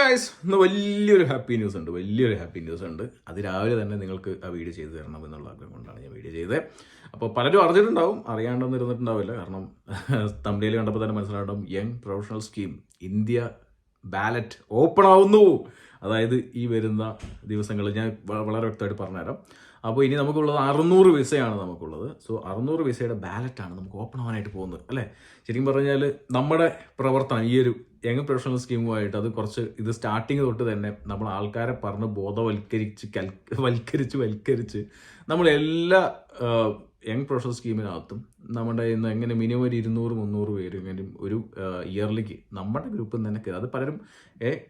Guys, ഇന്ന് വലിയൊരു happy news ഉണ്ട്. അത് രാവിലെ തന്നെ നിങ്ങൾക്ക് ആ വീഡിയോ ചെയ്തു തരണം എന്നുള്ള ആഗ്രഹം കൊണ്ടാണ് ഞാൻ വീഡിയോ ചെയ്തത്. അപ്പോൾ പലരും അറിഞ്ഞിട്ടുണ്ടാവും, അറിയാണ്ടെന്ന് ഇരുന്നിട്ടുണ്ടാവില്ല. കാരണം തമിഴിൽ കണ്ടപ്പോൾ തന്നെ മനസ്സിലായിട്ടും young professional scheme India ballot open ആവുന്നു. അതായത് ഈ വരുന്ന ദിവസങ്ങളിൽ ഞാൻ വളരെ വ്യക്തമായിട്ട് പറഞ്ഞുതരാം. അപ്പോൾ ഇനി നമുക്കുള്ളത് 600 വിസയാണ് നമുക്കുള്ളത്. സോ 600 വിസയുടെ ബാലറ്റാണ് നമുക്ക് ഓപ്പൺ ആവാനായിട്ട് പോകുന്നത്, അല്ലേ? ശരിക്കും പറഞ്ഞാൽ നമ്മുടെ പ്രവർത്തനം ഈ ഒരു യങ് പ്രൊഫഷണൽ സ്കീമുമായിട്ട് അത് കുറച്ച് ഇത് സ്റ്റാർട്ടിങ് തൊട്ട് തന്നെ നമ്മൾ ആൾക്കാരെ പറഞ്ഞ് വൽക്കരിച്ച് നമ്മളെല്ലാ യങ് പ്രൊഫഷണൽ സ്കീമിനകത്തും നമ്മുടെ ഇന്ന് എങ്ങനെ മിനിമം ഒരു 200-300 പേരെങ്കിലും ഒരു ഇയർലിക്ക് നമ്മുടെ ഗ്രൂപ്പിൽ നിന്ന് തന്നെ കയറും. അത് പലരും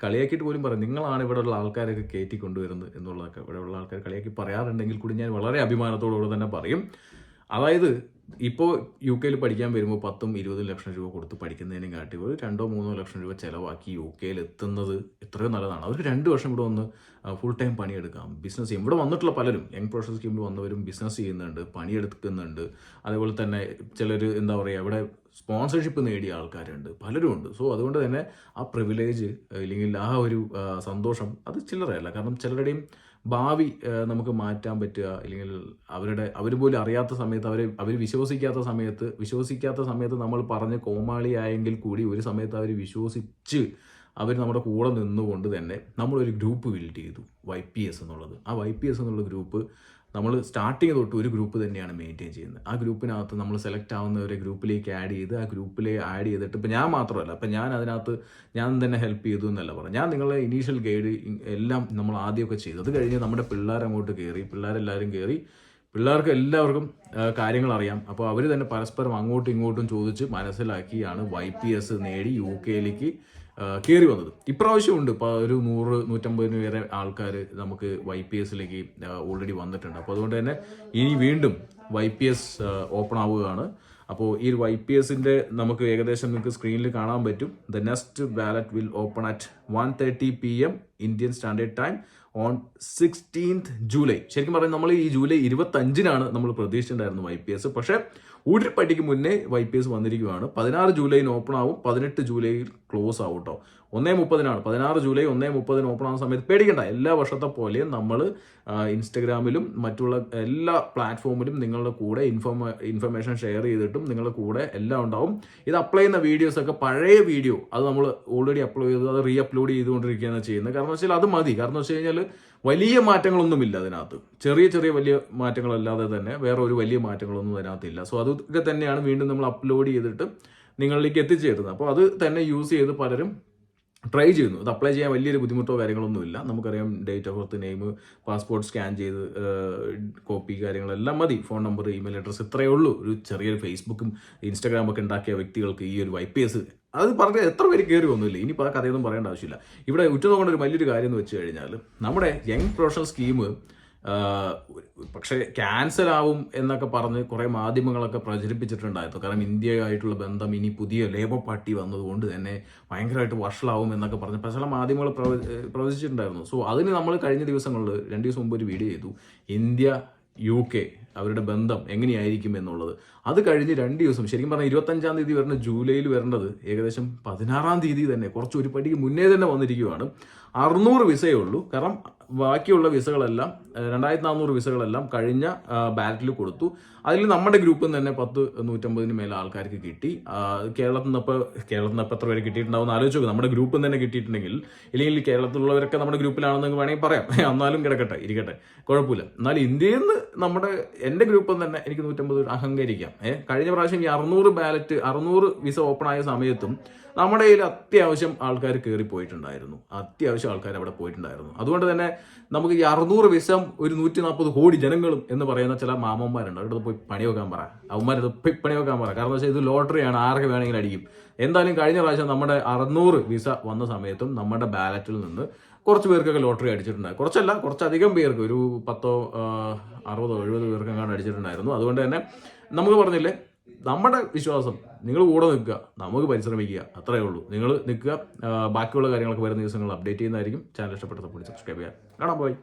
കളിയാക്കിയിട്ട് പോലും പറയും, നിങ്ങളാണ് ഇവിടെ ഉള്ള ആൾക്കാരൊക്കെ കയറ്റി കൊണ്ടുവരുന്നത് എന്നുള്ളതൊക്കെ ഇവിടെ ഉള്ള ആൾക്കാർ കളിയാക്കി പറയാറുണ്ടെങ്കിൽ കൂടി ഞാൻ വളരെ അഭിമാനത്തോടുകൂടി തന്നെ പറയും. അതായത് ഇപ്പോൾ UK പഠിക്കാൻ വരുമ്പോൾ 10-20 ലക്ഷം രൂപ കൊടുത്ത് പഠിക്കുന്നതിനും കാട്ടി ഒരു 2-3 ലക്ഷം രൂപ ചിലവാക്കി UK എത്തുന്നത് എത്രയോ നല്ലതാണ്. അവർക്ക് 2 വർഷം ഇവിടെ വന്ന് ഫുൾ ടൈം പണിയെടുക്കാം, ബിസിനസ് ചെയ്യും. ഇവിടെ വന്നിട്ടുള്ള പലരും യങ് പ്രൊഫഷണൽ സ്കീമിൽ വന്നവരും ബിസിനസ് ചെയ്യുന്നുണ്ട്, പണിയെടുക്കുന്നുണ്ട്. അതേപോലെ തന്നെ ചിലർ എന്താ പറയുക, ഇവിടെ സ്പോൺസർഷിപ്പ് നേടിയ ആൾക്കാരുണ്ട്, പലരും ഉണ്ട്. സോ അതുകൊണ്ട് തന്നെ ആ പ്രിവിലേജ് അല്ലെങ്കിൽ ആ ഒരു സന്തോഷം അത് ചില്ലറയല്ല. കാരണം ചിലരുടെയും ഭാവി നമുക്ക് മാറ്റാൻ പറ്റുക, അല്ലെങ്കിൽ അവർ പോലും അറിയാത്ത സമയത്ത് അവർ വിശ്വസിക്കാത്ത സമയത്ത് നമ്മൾ പറഞ്ഞ് കോമാളിയായെങ്കിൽ കൂടി ഒരു സമയത്ത് അവർ വിശ്വസിച്ച് അവർ നമ്മുടെ കൂടെ നിന്നുകൊണ്ട് തന്നെ നമ്മളൊരു ഗ്രൂപ്പ് ബിൽഡ് ചെയ്തു, YPS എന്നുള്ളത്. ആ YPS എന്നുള്ള ഗ്രൂപ്പ് നമ്മൾ സ്റ്റാർട്ടിങ് തൊട്ട് ഒരു ഗ്രൂപ്പ് തന്നെയാണ് മെയിൻറ്റെയിൻ ചെയ്യുന്നത്. ആ ഗ്രൂപ്പിനകത്ത് നമ്മൾ സെലക്ട് ആവുന്നവരെ ഗ്രൂപ്പിലേക്ക് ആഡ് ചെയ്ത് ആ ഗ്രൂപ്പിലേക്ക് ആഡ് ചെയ്തിട്ട് ഇപ്പം ഞാൻ മാത്രമല്ല, അപ്പം ഞാൻ അതിനകത്ത് ഞാൻ തന്നെ ഹെൽപ്പ് ചെയ്തു എന്നല്ല പറഞ്ഞു. ഞാൻ നിങ്ങളെ ഇനീഷ്യൽ ഗൈഡ് എല്ലാം നമ്മൾ ആദ്യമൊക്കെ ചെയ്തു. അത് കഴിഞ്ഞ് നമ്മുടെ പിള്ളേരങ്ങോട്ട് കയറി, പിള്ളേരെല്ലാവരും കയറി, പിള്ളേർക്ക് എല്ലാവർക്കും കാര്യങ്ങൾ അറിയാം. അപ്പോൾ അവർ തന്നെ പരസ്പരം അങ്ങോട്ടും ഇങ്ങോട്ടും ചോദിച്ച് മനസ്സിലാക്കിയാണ് YPS നേടി UK കയറി വന്നത്. ഇപ്രാവശ്യം ഉണ്ട് ഇപ്പോൾ ഒരു 100-150 വരെ ആൾക്കാർ നമുക്ക് YPS ഓൾറെഡി വന്നിട്ടുണ്ട്. അപ്പോൾ അതുകൊണ്ട് തന്നെ ഇനി വീണ്ടും YPS ഓപ്പൺ ആവുകയാണ്. അപ്പോൾ ഈ YPS നമുക്ക് ഏകദേശം നിങ്ങൾക്ക് സ്ക്രീനിൽ കാണാൻ പറ്റും. The next ballot will open at 1:30 PM Indian standard time on 16th July. ശരിക്കും പറയുന്നത് നമ്മൾ ഈ ജൂലൈ 25-നാണ് നമ്മൾ പ്രതീക്ഷിച്ചിട്ടുണ്ടായിരുന്നു YPS. പക്ഷേ ഒരു പടിക്ക് മുന്നേ YPS വന്നിരിക്കുകയാണ്. 16 ജൂലൈന് ഓപ്പൺ ആവും, 18 ജൂലൈയിൽ ക്ലോസ് ആവും കേട്ടോ. 1:30-നാണ് 16 ജൂലൈ 1:30 ഓപ്പൺ ആവുന്ന സമയത്ത് പേടിക്കണ്ട. എല്ലാ വർഷത്തെ പോലെയും നമ്മൾ ഇൻസ്റ്റഗ്രാമിലും മറ്റുള്ള എല്ലാ പ്ലാറ്റ്ഫോമിലും നിങ്ങളുടെ കൂടെ ഇൻഫർമേഷൻ ഷെയർ ചെയ്തിട്ടും നിങ്ങളുടെ കൂടെ എല്ലാം ഉണ്ടാവും. ഇത് അപ്ലൈ ചെയ്യുന്ന വീഡിയോസൊക്കെ പഴയ വീഡിയോ അത് നമ്മൾ ഓൾറെഡി അപ്ലോഡ് ചെയ്ത് അത് അപ്ലോഡ് ചെയ്തുകൊണ്ടിരിക്കുകയാണ് ചെയ്യുന്നത്. കാരണം വെച്ചാൽ അത് മതി. കാരണം വെച്ച് കഴിഞ്ഞാൽ വലിയ മാറ്റങ്ങളൊന്നുമില്ല അതിനകത്ത്, ചെറിയ വലിയ മാറ്റങ്ങളല്ലാതെ തന്നെ വേറെ ഒരു വലിയ മാറ്റങ്ങളൊന്നും അതിനകത്തില്ല. സോ അതൊക്കെ തന്നെയാണ് വീണ്ടും നമ്മൾ അപ്ലോഡ് ചെയ്തിട്ട് നിങ്ങളിലേക്ക് എത്തിച്ചേരുന്നത്. അപ്പോൾ അത് തന്നെ യൂസ് ചെയ്ത് പലരും ട്രൈ ചെയ്യുന്നു. അത് അപ്ലൈ ചെയ്യാൻ വലിയൊരു ബുദ്ധിമുട്ടോ കാര്യങ്ങളൊന്നുമില്ല. നമുക്കറിയാം, date of birth, name, passport scan ചെയ്ത് കോപ്പി കാര്യങ്ങളെല്ലാം മതി, ഫോൺ നമ്പർ, ഇമെയിൽ അഡ്രസ്സ്, ഇത്രയേ ഉള്ളൂ. ഒരു ചെറിയൊരു ഫേസ്ബുക്കും ഇൻസ്റ്റാഗ്രാമൊക്കെ ഉണ്ടാക്കിയ വ്യക്തികൾക്ക് ഈ ഒരു YPS അത് പറഞ്ഞാൽ എത്ര പേര് കയറി ഒന്നുമില്ല. ഇനിയിപ്പോൾ ആ കഥയൊന്നും പറയേണ്ട ആവശ്യമില്ല. ഇവിടെ ഉറ്റുനോക്കേണ്ട ഒരു വലിയൊരു കാര്യം എന്ന് വെച്ച് കഴിഞ്ഞാൽ നമ്മുടെ യങ് പ്രൊഫഷണൽ സ്കീം പക്ഷേ ക്യാൻസൽ ആവും എന്നൊക്കെ പറഞ്ഞ് കുറേ മാധ്യമങ്ങളൊക്കെ പ്രചരിപ്പിച്ചിട്ടുണ്ടായിരുന്നു. കാരണം ഇന്ത്യയായിട്ടുള്ള ബന്ധം ഇനി പുതിയ ലേബർ പാർട്ടി വന്നതുകൊണ്ട് തന്നെ ഭയങ്കരമായിട്ട് വഷളാവും എന്നൊക്കെ പറഞ്ഞ് ചില മാധ്യമങ്ങൾ പ്രവചിച്ചിട്ടുണ്ടായിരുന്നു. സോ അതിന് നമ്മൾ കഴിഞ്ഞ ദിവസങ്ങളിൽ 2 ദിവസം മുമ്പ് ഒരു വീഡിയോ ചെയ്തു, ഇന്ത്യ UK അവരുടെ ബന്ധം എങ്ങനെയായിരിക്കും എന്നുള്ളത്. അത് കഴിഞ്ഞ് 2 ദിവസം, ശരിക്കും പറഞ്ഞാൽ 25-ാം തീയതി വരുന്ന ജൂലൈയിൽ വരേണ്ടത് ഏകദേശം 16-ാം തീയതി തന്നെ കുറച്ച് ഒരു പടിക്ക് മുന്നേ തന്നെ വന്നിരിക്കുകയാണ്. 600 വിസയേ ഉള്ളൂ. കാരണം ബാക്കിയുള്ള വിസകളെല്ലാം 2400 വിസകളെല്ലാം കഴിഞ്ഞ ബാലറ്റിൽ കൊടുത്തു. അതിൽ നമ്മുടെ ഗ്രൂപ്പിൽ നിന്ന് തന്നെ 150-150 മേലെ ആൾക്കാർക്ക് കിട്ടി. കേരളത്തിൽ നിന്ന് ഇപ്പോൾ എത്ര പേര് കിട്ടിയിട്ടുണ്ടാവും ആലോചിച്ച് നോക്കും. നമ്മുടെ ഗ്രൂപ്പിൽ നിന്ന് തന്നെ കിട്ടിയിട്ടുണ്ടെങ്കിൽ, ഇല്ലെങ്കിൽ കേരളത്തിലുള്ളവരൊക്കെ നമ്മുടെ ഗ്രൂപ്പിലാണെന്ന് വേണമെങ്കിൽ പറയാം. എന്നാലും ഇരിക്കട്ടെ, കുഴപ്പമില്ല. എന്നാൽ ഇന്ത്യയിൽ നിന്ന് എൻ്റെ ഗ്രൂപ്പിൽ നിന്ന് തന്നെ എനിക്ക് 150 അഹങ്കരിക്കാം. കഴിഞ്ഞ പ്രാവശ്യം ഈ 600 വിസ ഓപ്പൺ ആയ സമയത്തും നമ്മുടെ കയ്യിൽ അത്യാവശ്യം ആൾക്കാർ കയറിപ്പോയിട്ടുണ്ടായിരുന്നു. അത്യാവശ്യം ആൾക്കാർ അവിടെ പോയിട്ടുണ്ടായിരുന്നു. അതുകൊണ്ട് തന്നെ നമുക്ക് ഈ 600 വിസ ഒരു 140 കോടി ജനങ്ങളും എന്ന് പറയുന്ന ചില മാമന്മാരുണ്ട്. അവരുടെ പോയി പണിവെക്കാൻ പറ, അവന്മാരത് പോയി പണിവെക്കാൻ പറ. കാരണം വെച്ചാൽ ഇത് ലോട്ടറിയാണ്, ആർക്ക് വേണമെങ്കിലും അടിക്കും. എന്തായാലും കഴിഞ്ഞ പ്രാവശ്യം നമ്മുടെ 600 വിസ വന്ന സമയത്തും നമ്മുടെ ബാലറ്റിൽ നിന്ന് കുറച്ച് പേർക്കൊക്കെ ലോട്ടറി അടിച്ചിട്ടുണ്ടായിരുന്നു. കുറച്ചധികം പേർക്ക്, ഒരു 10, 60, 70 പേർക്കെങ്ങാണ്ട് അടിച്ചിട്ടുണ്ടായിരുന്നു. അതുകൊണ്ട് തന്നെ നമുക്ക് പറഞ്ഞില്ലേ, നമ്മുടെ വിശ്വാസം, നിങ്ങൾ കൂടെ നിൽക്കുക, നമുക്ക് പരിശ്രമിക്കുക, അത്രയേ ഉള്ളൂ. നിങ്ങൾ നിൽക്കുക. ബാക്കിയുള്ള കാര്യങ്ങളൊക്കെ വരുന്ന ദിവസങ്ങൾ അപ്ഡേറ്റ് ചെയ്യുന്നതായിരിക്കും. ചാനൽ ഇഷ്ടപ്പെട്ട സബ്സ്ക്രൈബ് ചെയ്യുക. കാണാൻ പോയി.